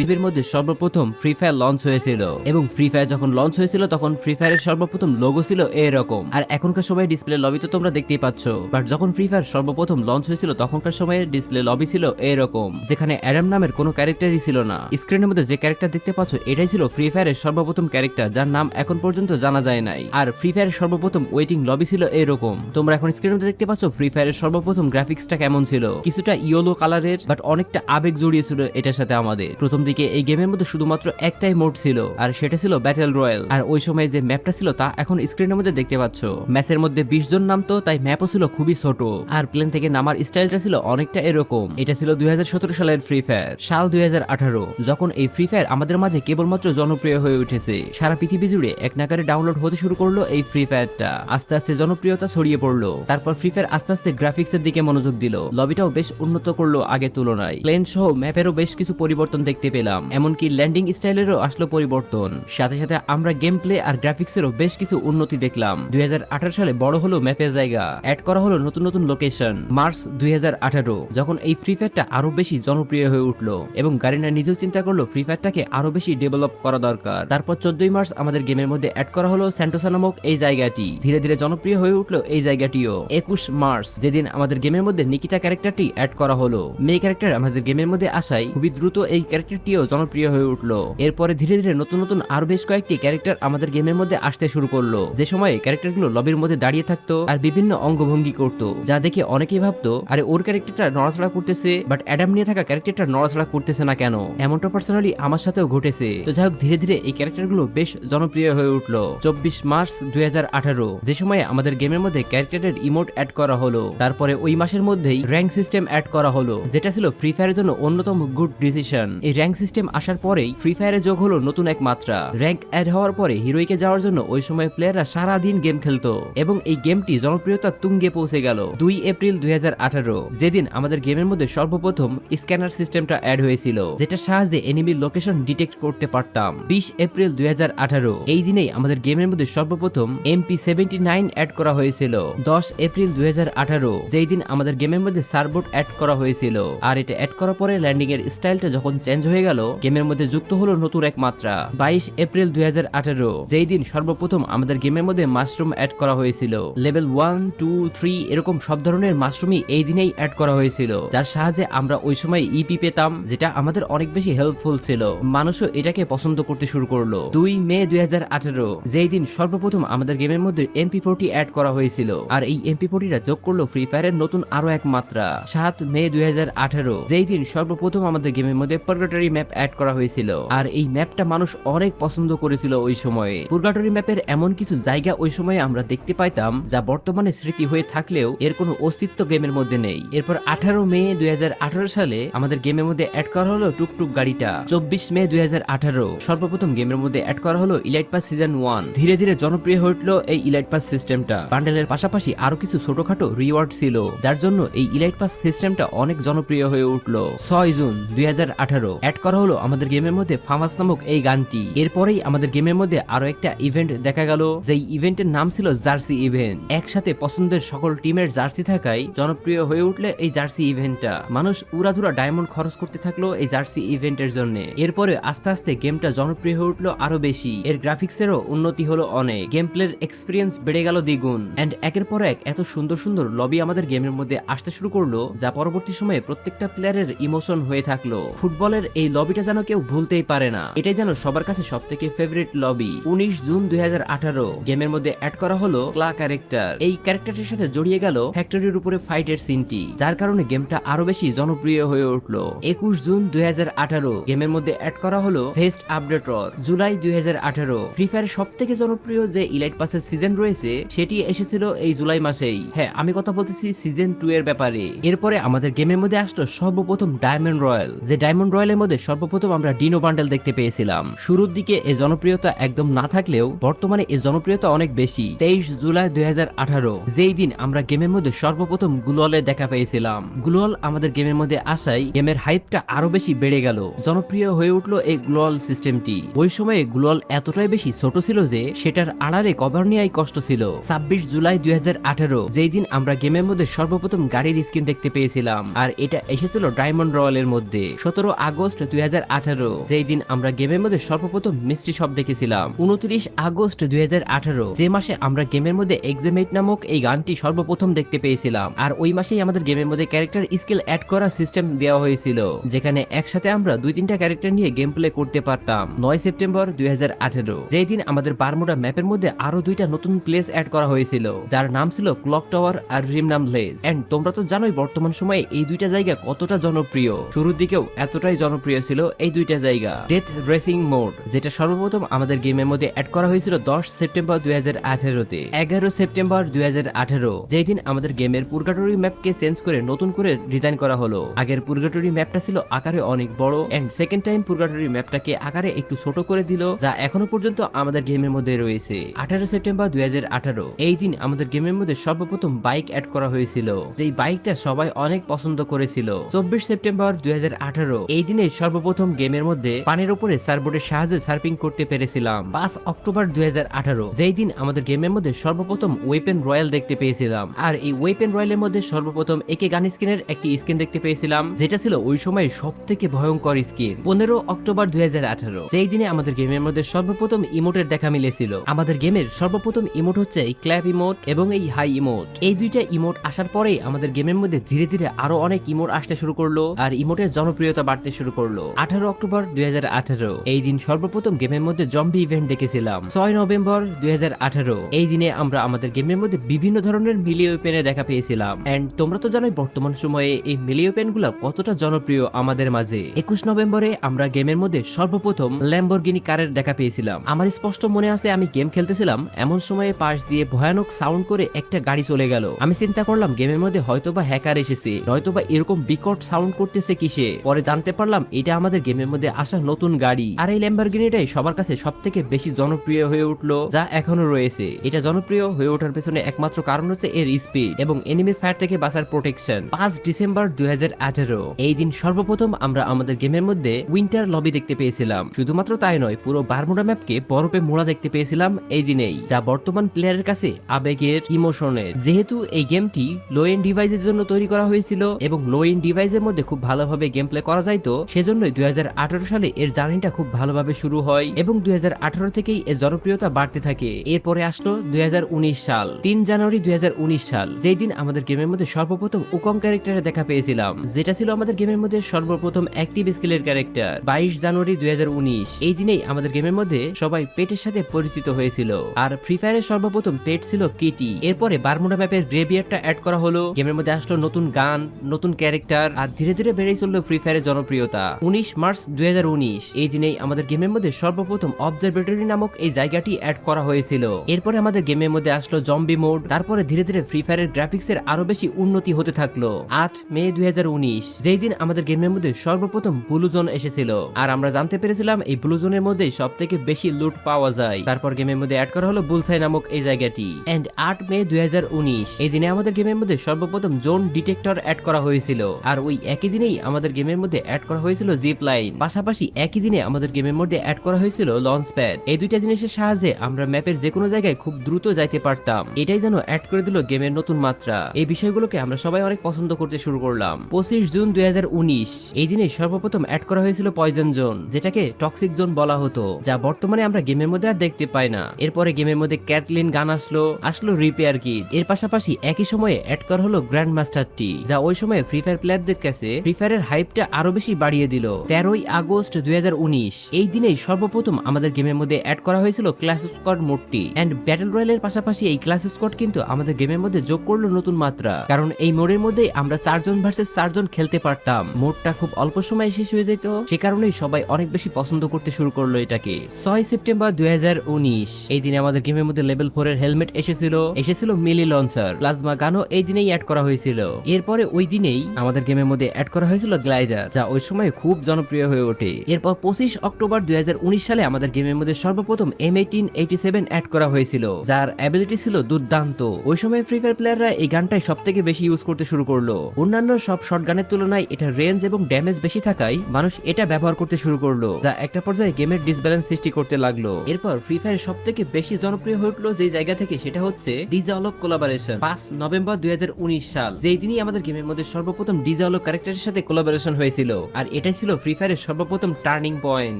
পৃথিবীর মধ্যে সর্বপ্রথম ফ্রি ফায়ার লঞ্চ হয়েছিল এবং ফ্রি ফায়ার যখন লঞ্চ হয়েছিল তখন ফ্রি ফায়ারের সর্বপ্রথম লোগো ছিল এরকম। আর এখনকার সময় ডিসপ্লে লবি তো তোমরা দেখতেই পাচ্ছ, বাট যখন ফ্রি ফায়ার সর্বপ্রথম লঞ্চ হয়েছিল তখনকার সময়ে ডিসপ্লে লবি ছিল এরকম, যেখানে অ্যাডাম নামের কোনো ক্যারেক্টারই ছিল না। স্ক্রিনের মধ্যে যে ক্যারেক্টার দেখতে পাচ্ছ এটাই ছিল ফ্রি ফায়ারের সর্বপ্রথম ক্যারেক্টার, যার নাম এখন পর্যন্ত জানা যায় নাই। আর ফ্রি ফায়ারের সর্বপ্রথম ওয়েটিং লবি ছিল এরকম। তোমরা এখন স্ক্রিনের মধ্যে দেখতে পাচ্ছ ফ্রি ফায়ারের সর্বপ্রথম গ্রাফিক্সটা কেমন ছিল, কিছুটা ইয়েলো কালারের, বাট অনেকটা আবেগ জড়িয়ে ছিল এটার সাথে আমাদের। প্রথম দিকে এই গেমের মধ্যে শুধুমাত্র একটাই মোড ছিল, আর সেটা ছিল ব্যাটেল রয়্যাল। আর ওই সময় যে ম্যাপটা ছিল তা এখন স্ক্রিনের মধ্যে দেখতে পাচ্ছ। ম্যাচের মধ্যে 20 জন নামতো, তাই ম্যাপও ছিল খুবই ছোট, আর প্লেন থেকে নামার স্টাইলটা ছিল অনেকটা এরকম। এটা ছিল 2017 সালের ফ্রি ফায়ার, সাল 2018, যখন এই ফ্রি ফায়ার আমাদের মাঝে কেবলমাত্র জনপ্রিয় হয়ে উঠেছে। সারা পৃথিবী জুড়ে এক নাগারে ডাউনলোড হতে শুরু করলো এই ফ্রি ফায়ারটা। আস্তে আস্তে জনপ্রিয়তা ছড়িয়ে পড়লো। তারপর ফ্রি ফায়ার আস্তে আস্তে গ্রাফিক্সের দিকে মনোযোগ দিল, লবিটাও বেশ উন্নত করলো আগের তুলনায়। প্লেন সহ ম্যাপেরও বেশ কিছু পরিবর্তন দেখতে পেলাম, এমনকি ল্যান্ডিং স্টাইলেরও আসলো পরিবর্তন। সাথে সাথে আমরা গেম প্লে আর গ্রাফিক্সেরও বেশ কিছু উন্নতি দেখলাম। 2018 সালে বড় হলো ম্যাপের জায়গা, অ্যাড করা হলো নতুন নতুন লোকেশন। মার্চ 2018, যখন এই ফ্রি ফায়ারটা আরো বেশি জনপ্রিয় হয়ে উঠলো এবং গারিনা নিজেও চিন্তা করলো ফ্রি ফায়ারটাকে আরো বেশি ডেভেলপ করা দরকার। তারপর 14 মার্চ আমাদের গেমের মধ্যে অ্যাড করা হলো স্যান্টোসা নামক এই জায়গাটি। ধীরে ধীরে জনপ্রিয় হয়ে উঠলো এই জায়গাটিও। 21 মার্চ, যেদিন আমাদের গেমের মধ্যে নিকিতা ক্যারেক্টারটি অ্যাড করা হলো। মেয়ে ক্যারেক্টার আমাদের গেমের মধ্যে আসায় খুবই দ্রুত এই ক্যারেক্টারটিও জনপ্রিয় হয়ে উঠলো। এরপরে ধীরে ধীরে নতুন নতুন আরো বেশ কয়েকটি ক্যারেক্টার আমাদের গেমের মধ্যে আসতে শুরু করলো, যে সময় ক্যারেক্টারগুলো লবির মধ্যে দাঁড়িয়ে থাকতো আর বিভিন্ন অঙ্গভঙ্গি করতো, যা দেখে অনেকেই ভাবতো আরে ওর ক্যারেক্টারটা নড়াচড়া করতেছে, বাট অ্যাডাম নিয়ে থাকা ক্যারেক্টারটা নড়াচড়া করতেছে না কেন। এমনটা পার্সোনালি আমার সাথেও ঘটেছে। তো যাই হোক, ধীরে ধীরে এই ক্যারেক্টারগুলো বেশ জনপ্রিয় হয়ে উঠলো। 24 মার্চ 2018, যে সময় আমাদের গেমের মধ্যে ক্যারেক্টারের ইমোট অ্যাড করা হলো। তারপরে ওই মাসের মধ্যেই র্যাঙ্ক সিস্টেম অ্যাড করা হলো, যেটা ছিল ফ্রি ফায়ারের জন্য অন্যতম গুড ডিসিশন। এই র্যাঙ্ক সিস্টেম আসার পরেই ফ্রি ফায়ারে যোগ হলো নতুন এক মাত্রা। র্যাঙ্ক অ্যাড হওয়ার পরে হিরোইকে যাওয়ার জন্য ওই সময় প্লেয়াররা সারা দিন গেম খেলতো এবং এই গেমটি জনপ্রিয়তার তুঙ্গে পৌঁছে গেল 2 এপ্রিল 2018, যেদিন আমাদের গেমের মধ্যে সর্বপ্রথম স্ক্যানার সিস্টেমটা অ্যাড হয়েছিল, যেটার সাহায্যে এনিমির লোকেশন ডিটেক্ট করতে পারতাম। 20 এপ্রিল 2018, এই দিনেই আমাদের গেমের মধ্যে সর্বপ্রথম MP79 অ্যাড করা হয়েছিল। 10 এপ্রিল 2018, যেই দিন আমাদের গেমের মধ্যে সার্বোট অ্যাড করা হয়েছিল। আর এটা অ্যাড করার পরে ল্যান্ডিং এর স্টাইলটা যখন চেঞ্জ হয়ে গেল, গেমের মধ্যে যুক্ত হলো নতুন এক মাত্রা। 22 এপ্রিল 2018, যেই দিন সর্বপ্রথম আমাদের গেমের মধ্যে মাশরুম অ্যাড করা হয়েছিল। লেভেল 1, 2, 3 এরকম সব ধরনের মাশরুমই এই দিনেই অ্যাড করা হয়েছিল, যার সাহায্যে আমরা ওই সময় ইপি পেতাম, যেটা আমাদের অনেক বেশি হেল্পফুল ছিল। মানুষও এটাকে পছন্দ করতে শুরু করলো। 2 মে 2018, যেই দিন সর্বপ্রথম আমাদের গেমের মধ্যে MP40 অ্যাড করা হয়েছিল, আর এই MP40টা যোগ করলো ফ্রি ফায়ারের নতুন আরো এক মাত্রা। 7 মে 2018, যেই দিন সর্বপ্রথম আমাদের গেমের মধ্যে পার্গাটরি ম্যাপ অ্যাড করা হয়েছিল, আর এই ম্যাপটা মানুষ অনেক পছন্দ করেছিল ওই সময়ে। পার্গাটরি ম্যাপের এমন কিছু জায়গা ওই সময়ে আমরা দেখতে পাইতাম যা বর্তমানে স্মৃতি হয়ে থাকলেও এর কোনো অস্তিত্ব গেমের মধ্যে নেই। এরপর 18 মে 2018 সালে আমাদের গেমের মধ্যে অ্যাড করা হলো টুকটুক গাড়িটা। 24 মে 2018, সর্বপ্রথম গেমের মধ্যে অ্যাড করা হলো ইলাইট পাস সিজন 1। ধীরে ধীরে জনপ্রিয় হয়ে উঠলো এই ইলাইট পাস সিস্টেমটা। বান্ডেলের পাশাপাশি আরো কিছু ছোটখাটো রিওয়ার্ড ছিল, যার জন্য এই ইলাইট পাস সিস্টেমটা অনেক জনপ্রিয় হয়ে উঠলো। 6 জুন 2018, অ্যাড করা হলো আমাদের গেমের মধ্যে ফামাস নামক এই গানটি। এরপরেই আমাদের গেমের মধ্যে আরো একটা ইভেন্ট দেখা গেল, যেই ইভেন্টের নাম ছিল জার্সি ইভেন্ট। একসাথে পছন্দের সকল টিমের জার্সি থাকায় জনপ্রিয় হয়ে উঠলে এই জার্সি ইভেন্টটা। মানুষ উড়াধুরা ডায়মন্ড খরচ করতে থাকলো এই জার্সি ইভেন্টের জন্য। এরপরে আস্তে আস্তে গেমটা জনপ্রিয় হয়ে উঠলো আরো বেশি। এর গ্রাফিক্সেরও উন্নতি হলো অনেক, গেম প্লের এক্সপিরিয়েন্স বেড়ে গেল দ্বিগুণ, এন্ড একের পর এক এত সুন্দর সুন্দর লবি আমাদের গেমের মধ্যে আসতে শুরু করলো, যা পরবর্তী সময়ে প্রত্যেকটা প্লেয়ারের ইমোশন হয়ে থাকলো। ফুটবলের এই লবিটা যেন কেউ ভুলতেই পারে না, এটাই যেন সবার কাছে সব থেকে ফেভারিট লবি। 19 জুন 2018, গেমের মধ্যে অ্যাড করা হলো ক্লা ক্যারেক্টার। এই ক্যারেক্টারটির সাথে জড়িয়ে গেল ফ্যাক্টরির উপরে ফাইটের সিনটি, যার কারণে গেমটা আরো বেশি জনপ্রিয় হয়ে উঠলো। 21 জুন 2018, গেমের মধ্যে অ্যাড করা হলো ফেস্ট আপডেটর। জুলাই 2018, ফ্রি ফায়ারের সব থেকে জনপ্রিয় যে ইলাইট পাসের সিজন রয়েছে সেটি এসেছিল এই জুলাই মাসেই। হ্যাঁ, আমি কথা বলতেছি সিজন 2 এর ব্যাপারে। এরপরে আমাদের গেমের মধ্যে আসলো সর্বপ্রথম ডায়মন্ড রয়্যাল, যে ডায়মন্ড রয়্যালের মধ্যে সর্বপ্রথম আমরা ডিনো বান্ডেল দেখতে পেয়েছিলাম। শুরুর দিকে এই জনপ্রিয়তা একদম না থাকলেও বর্তমানে এই জনপ্রিয়তা অনেক বেশি। 23 জুলাই 2018, যেই দিন আমরা গেমের মধ্যে সর্বপ্রথম গ্লোয়ালের দেখা পেয়েছিলাম। গ্লোয়াল আমাদের গেমের মধ্যে আসায় গেমের হাইপটা আরো বেশি বেড়ে গেল, জনপ্রিয় হয়ে উঠলো এই গ্লোয়াল সিস্টেমটি। ওই সময়ে গ্লোয়াল এতটাই বেশি ছোট ছিল যে সেটার আড়ালে কভার নেওয়াই কষ্ট ছিল। 26 জুলাই 2018, যেই দিন আমরা গেমের মধ্যে সর্বপ্রথম গাড়ির স্কিন দেখতে পেয়েছিলাম, আর এটা এসেছিল ডায়মন্ড রয়্যালের মধ্যে। 17 আগস্ট 2018, যেই দিন আমরা গেমের মধ্যে সর্বপ্রথম মিস্ট্রি শপ দেখেছিলাম। 29 আগস্ট 2018, যে মাসে আমরা গেমের মধ্যে এক্সামেট নামক এই গানটি সর্বপ্রথম দেখতে পেয়েছিলাম। আর ওই মাসেই আমাদের গেমের মধ্যে ক্যারেক্টার স্কিল অ্যাড করা সিস্টেম দেওয়া হয়েছিল, যেখানে একসাথে আমরা 2-3টা ক্যারেক্টার নিয়ে গেম প্লে করতে পারতাম। 9 সেপ্টেম্বর 2018, যেই দিন আমাদের বারমুডা ম্যাপের মধ্যে আরো 2টা নতুন প্লেস অ্যাড করা হয়েছিল, যার নাম ছিল ক্লক টাওয়ার আর রিমনাম ভিলেজ। এন্ড তোমরা তো জানোই বর্তমান সময়ে এই 2টা জায়গা কতটা জনপ্রিয়। শুরুর দিকেও এতটাই জনপ্রিয় ছিল এই 2টা জায়গা। ডেথ রেসিং মোড, যেটা সর্বপ্রথম আমাদের গেমের মধ্যে অ্যাড করা হয়েছিল 10 সেপ্টেম্বর 2018 তে। 11 সেপ্টেম্বর 2018, যেই দিন আমাদের গেমের পুরগাটরি ম্যাপকে চেঞ্জ করে নতুন করে ডিজাইন করা হলো। আগের পুরগাটরি ম্যাপটা ছিল আকারে অনেক বড়, এন্ড সেকেন্ড টাইম পুরগাটরি ম্যাপটাকে আকারে একটু ছোট করে দিল, যা এখনো পর্যন্ত আমাদের গেমের মধ্যে রয়েছে। 18 সেপ্টেম্বর 2018, এই দিন আমাদের গেমের মধ্যে সর্বপ্রথম বাইক অ্যাড করা হয়েছিল, যেই বাইকটা সবাই অনেক পছন্দ করেছিল। 24 সেপ্টেম্বর 2018, এই দিনে সর্বপ্রথম গেমের মধ্যে পানির উপরে সার্ফবোর্ডের সাহায্যে সার্ফিং করতে পেরেছিলাম। 5 অক্টোবর 2018, যেই দিন আমাদের গেমের মধ্যে সর্বপ্রথম ওয়েপেন রয়্যাল দেখতে পেয়েছিলাম। আর এই ওয়েপেন রয়্যালের মধ্যে সর্বপ্রথম একে গান স্কিনের একটি স্কিন দেখতে পেয়েছিলাম, যেটা ছিল ওই সময় সব থেকে ভয়ঙ্কর স্কিন। 15 অক্টোবর 2018, যেই দিনে আমাদের গেমের মধ্যে সর্বপ্রথম ইমোটের দেখা মিলেছিল। আমাদের গেমের সর্বপ্রথম ইমোট হচ্ছে এই ক্ল্যাপ ইমোট এবং এই হাই ইমোট। এই 2টা ইমোট আসার পরেই আমাদের গেমের মধ্যে ধীরে ধীরে আরো অনেক ইমোট আসতে শুরু করলো, আর ইমোটের জনপ্রিয়তা বাড়তে শুরু করলো। 18 অক্টোবর 2018, এই দিন সর্বপ্রথম গেমের মধ্যে জম্বি ইভেন্ট দেখেছিলাম। 6 নভেম্বর 2018, এই দিনে আমরা আমাদের গেমের মধ্যে বিভিন্ন ধরনের মিলি ওয়েপেনের দেখা পেয়েছিলাম। এন্ড তোমরা তো জানোই বর্তমান সময়ে এই মিলি ওয়েপেন গুলা কতটা জনপ্রিয় আমাদের মাঝে। 21 নভেম্বরে আমরা গেমের মধ্যে সর্বপ্রথম ল্যাম্বরগিনি কারের দেখা পেয়েছিলাম। আমার স্পষ্ট মনে আছে আমি গেম খেলতেছিলাম, এমন সময়ে পাশ দিয়ে ভয়ানক সাউন্ড করে একটা গাড়ি চলে গেল। আমি চিন্তা করলাম গেমের মধ্যে হয়তোবা হ্যাকার এসেছে, নয়তোবা এরকম বিকট সাউন্ড করতেছে কিসে। পরে জানতে পারলাম এটা আমাদের গেমের মধ্যে আসা নতুন গাড়ি। আর এই ল্যাম্বরগিনিটাই সবার কাছে সব থেকে বেশি জনপ্রিয় হয়ে উঠলো, যা এখনো রয়েছে। এটা জনপ্রিয় হয়ে ওঠার পেছনে একমাত্র কারণ হচ্ছে এর স্পিড এবং এনিমি ফায়ার থেকে বাঁচার প্রোটেকশন। 5 ডিসেম্বর 2018, এই দিন সর্বপ্রথম আমরা আমাদের গেমের মধ্যে উইন্টার লবি দেখতে পেয়েছিলাম। শুধুমাত্র তাই নয়, পুরো বারমুডা ম্যাপকে বরফে মোড়া দেখতে পেয়েছিলাম এই দিনেই, যা বর্তমান প্লেয়ারের কাছে আবেগের, ইমোশনের। যেহেতু এই গেমটি লো এন্ড ডিভাইসের জন্য তৈরি করা হয়েছিল এবং লো এন্ড ডিভাইসের মধ্যে খুব ভালোভাবে গেম প্লে করা যাইতো, সেজন্যই 2018 সালে এর জার্নিটা খুব ভালোভাবে শুরু হয় এবং 2018 থেকেই এর জনপ্রিয়তা বাড়তে থাকে। এরপরে আসলো 2019 সাল। 3 জানুয়ারি 2019 সাল, যেই দিন আমাদের গেমের মধ্যে সর্বপ্রথম উকং ক্যারেক্টারে দেখা পেয়েছিলাম, যেটা ছিল আমাদের গেমের মধ্যে সর্বপ্রথম অ্যাক্টিভ স্কিলের ক্যারেক্টার। 22 জানুয়ারি 2019, এই দিনেই আমাদের গেমের মধ্যে সবাই পেটের সাথে পরিচিত হয়েছিল। আর ফ্রি ফায়ারের সর্বপ্রথম পেট ছিল কিটি। এরপরে বারমুডা ম্যাপের গ্রেভিয়ারটা অ্যাড করা হলো, গেমের মধ্যে আসলো নতুন গান, নতুন ক্যারেক্টার, আর ধীরে ধীরে বেড়েই চললো ফ্রি ফায়ারের জনপ্রিয়তা। 19 মার্চ 2019, এই দিনেই আমাদের গেমের মধ্যে সর্বপ্রথম অবজারভেটরি নামক এই জায়গাটি অ্যাড করা হয়েছিল। এরপরে আমাদের গেমের মধ্যে আসলো জম্বি মোড। তারপরে ধীরে ধীরে ফ্রি ফায়ারের গ্রাফিক্সের আরো বেশি উন্নতি হতে থাকলো। 8 মে 2019, যেই দিন আমাদের গেমের মধ্যে সর্বপ্রথম ব্লু জোন এসেছিল, আর আমরা জানতে পেরেছিলাম এই ব্লু জোনের মধ্যে সব থেকে বেশি লুট পাওয়া যায়। তারপর গেমের মধ্যে অ্যাড করা হলো বুলসাই নামক এই জায়গাটি। এন্ড 8 মে 2019, এই দিনে আমাদের গেমের মধ্যে সর্বপ্রথম জোন ডিটেক্টর অ্যাড করা হয়েছিল। আর ওই একই দিনেই আমাদের গেমের মধ্যে অ্যাড করা হয়েছিল জিপ লাইন। পাশাপাশি একই দিনে আমাদের গেমের মধ্যে অ্যাড করা হয়েছিল লঞ্চ প্যাড। এই 2টা জিনিসের সাহায্যে আমরা ম্যাপের যে কোনো জায়গায় খুব দ্রুত যাইতে পারতাম। এটাই যেন অ্যাড করে দিল গেমের নতুন মাত্রা। এই বিষয়গুলোকে আমরা সবাই অনেক পছন্দ করতে শুরু করলাম। 25 জুন 2019, এই দিনে সর্বপ্রথম অ্যাড করা হয়েছিল পয়জন জোন, যেটাকে টক্সিক জোন বলা হতো, যা বর্তমানে আমরা গেমের মধ্যে আর দেখতে পাই না। এরপরে গেমের মধ্যে ক্যাটলিন গান আসলো রিপেয়ার কিট। এর পাশাপাশি একই সময়ে অ্যাড করা হলো গ্র্যান্ড মাস্টারটি, যা ওই সময় ফ্রি ফায়ার প্লেয়ারদের কাছে ফ্রি ফায়ারের হাইপটা আরো বেশি বাড়িয়ে দিল। 13 আগস্ট 2019, এই দিনেই সর্বপ্রথম আমাদের গেমের মধ্যে অ্যাড করা হয়েছিল ক্লাস স্কোয়াড মোডটি। এন্ড ব্যাটল রয়্যালের পাশাপাশি এই ক্লাস স্কোয়াড কিন্তু আমাদের গেমের মধ্যে যোগ করলো নতুন মাত্রা, কারণ এই মোডের মধ্যেই আমরা 4 জন ভার্সেস 4 জন খেলতে পারতাম। মোডটা খুব অল্প সময়ে শেষ হয়ে যেত, সে কারণেই সবাই অনেক বেশি পছন্দ করতে শুরু করলো এটাকে। 6 সেপ্টেম্বর 2019, এই দিনে আমাদের গেমের মধ্যে লেভেল 4 এর হেলমেট এসেছিল মিলি লঞ্চার, প্লাজমা গানও এই দিনেই অ্যাড করা হয়েছিল। এরপরে ওই দিনেই আমাদের গেমের মধ্যে অ্যাড করা হয়েছিল গ্লাইডার, যা ওই সময় খুব জনপ্রিয় হয়ে ওঠে। এরপর 25 অক্টোবর 2019 সালে আমাদের গেমের মধ্যে সর্বপ্রথম M1887 অ্যাড করা হয়েছিল, যার অ্যাবিলিটি ছিল দুর্দান্ত। ওই সময় ফ্রি ফায়ার প্লেয়াররা এই গানটাই সব থেকে বেশি ইউজ করতে শুরু করলো। অন্যান্য সব শর্ট গানের তুলনায় এটা রেঞ্জ এবং ড্যামেজ বেশি থাকায় মানুষ এটা ব্যবহার করতে শুরু করলো, যা একটা পর্যায়ে গেমের ডিসব্যালেন্স সৃষ্টি করতে লাগলো। এরপর ফ্রি ফায়ার সব থেকে বেশি জনপ্রিয় হয়ে উঠলো যে জায়গা থেকে, সেটা হচ্ছে ডিজে অলক কোলাবোরেশন। 5 নভেম্বর 2019 সাল, যেই দিনই আমাদের গেমের মধ্যে সর্বপ্রথম ডিজে অলক ক্যারেক্টারের সাথে কোলাবোরেশন হয়েছিল। আর এটা এখানে ছিল ফ্রি ফায়ারের সর্বপ্রথম টার্নিং পয়েন্ট।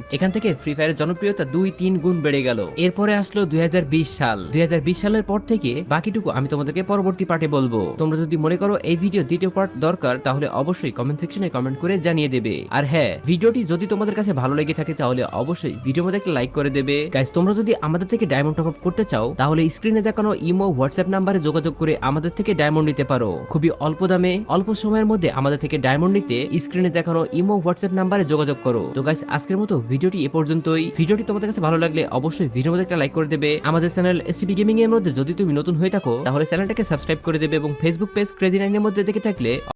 এখান থেকে ফ্রি ফায়ারের জনপ্রিয়তা 2-3 গুণ বেড়ে গেল। এরপরে আসলো 2020 সাল। 2020 সালের পর থেকে বাকিটুকু আমি তোমাদেরকে পরবর্তী পার্টে বলবো। তোমরা যদি মনে করো এই ভিডিও দ্বিতীয় পার্ট দরকার, তাহলে অবশ্যই কমেন্ট সেকশনে কমেন্ট করে জানিয়ে দেবে। আর হ্যাঁ, ভিডিওটি যদি তোমাদের কাছে ভালো লেগে থাকে তাহলে অবশ্যই ভিডিওর মধ্যে একটা লাইক করে দেবে। গাইস, তোমরা যদি আমাদের থেকে ডায়মন্ড টপ আপ করতে চাও তাহলে স্ক্রিনে দেখানো ইমো হোয়াটসঅ্যাপ নাম্বারে যোগাযোগ করে আমাদের থেকে ডায়মন্ড নিতে পারো। খুবই অল্প দামে অল্প সময়ের মধ্যে আমাদের থেকে ডায়মন্ড নিতে স্ক্রিনে দেখানো ইমো হোয়াটসঅ্যাপ নাম্বারে যোগাযোগ করো। তো গাইস, আজকের মতো ভিডিওটি এ পর্যন্তই। ভিডিওটি তোমাদের কাছে ভালো লাগলে অবশ্যই ভিডিওর মধ্যে একটা লাইক করে দেবে। আমাদের চ্যানেল এসটিপি গেমিং এর মধ্যে যদি তুমি নতুন হয়ে থাকো তাহলে চ্যানেলটাকে সাবস্ক্রাইব করে দেবে এবং ফেসবুক পেজ ক্রেজি 9 এর মধ্যে দেখে থাকলে